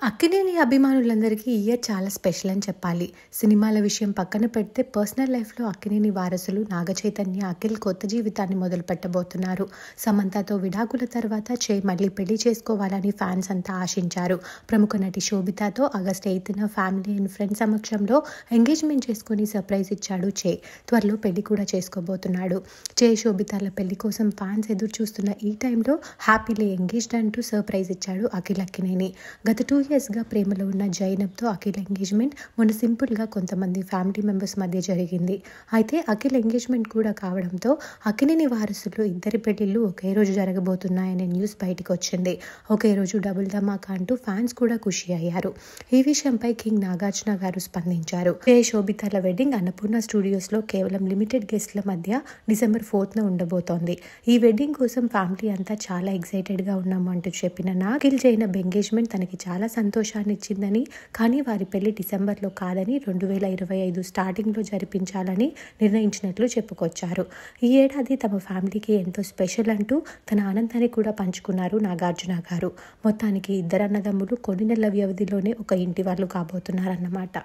అక్కినేని అభిమానులందరికీ ఈ ఇయర్ చాలా స్పెషల్ అని చెప్పాలి. సినిమాల విషయం పక్కన పెడితే పర్సనల్ లైఫ్‌లో అక్కినేని వారసులు నాగచైతన్య, అఖిల్ కొత్త జీవితాన్ని మొదలుపెట్టబోతున్నారు. సమంతతో విడాకుల తర్వాత మళ్ళీ పెళ్లి చేసుకోవాలని ఫ్యాన్స్ అంతా ఆశించారు. ప్రముఖ నటి శోభితతో ఆగస్ట్ 8న ఫ్యామిలీ అండ్ ఫ్రెండ్స్ సమక్షంలో ఎంగేజ్మెంట్ చేసుకొని సర్ప్రైజ్ ఇచ్చాడు చే. త్వరలో పెళ్లి కూడా చేసుకోబోతున్నాడు. శోభితల పెళ్లి కోసం ఫ్యాన్స్ ఎదురు చూస్తున్న ఈ టైంలో హ్యాపీలీ ఎంగేజ్డ్ అంటూ సర్ప్రైజ్ ఇచ్చాడు అఖినేని. గత 2 ఇయర్స్గా ప్రేమలో ఉన్న జైనబ్తో అఖిల్ ఎంగేజ్మెంట్ మొన్న సింపుల్గా కొంతమంది ఫ్యామిలీ మెంబర్స్ మధ్య జరిగింది. అయితే అఖిల్ ఎంగేజ్మెంట్ కూడా కావడంతో అక్కినేని వారసులు ఇద్దరి పెళ్లిళ్ళు ఒకే రోజు జరగబోతున్నాయనే న్యూస్ బయటకు వచ్చింది. ఒకే రోజు డబుల్ ధమాకా అంటూ ఫ్యాన్స్ కూడా ఖుషి అయ్యారు. ఈ విషయంపై కింగ్ నాగార్జున గారు స్పందించారు. శోభితల వెడ్డింగ్ అన్నపూర్ణ స్టూడియోస్లో కేవలం లిమిటెడ్ గెస్ట్ల మధ్య డిసెంబర్ 4న ఉండబోతోంది. ఈ వెడ్డింగ్ కోసం ఫ్యామిలీ అంతా చాలా ఎక్సైటెడ్గా ఉన్నాము అంటూ చెప్పిన అఖిల్ జైనబ్ ఎంగేజ్మెంట్ తనకి చాలా సంతోషాన్ని ఇచ్చిందని, కానీ వారి పెళ్లి డిసెంబర్లో కాదని 2025 స్టార్టింగ్లో జరిపించాలని నిర్ణయించినట్లు చెప్పుకొచ్చారు. ఈ ఏడాది తమ ఫ్యామిలీకి ఎంతో స్పెషల్ అంటూ తన ఆనందాన్ని కూడా పంచుకున్నారు నాగార్జున గారు. మొత్తానికి ఇద్దరు అన్నదమ్ములు కొన్ని నెలల వ్యవధిలోనే ఒక ఇంటి వాళ్ళు కాబోతున్నారన్నమాట.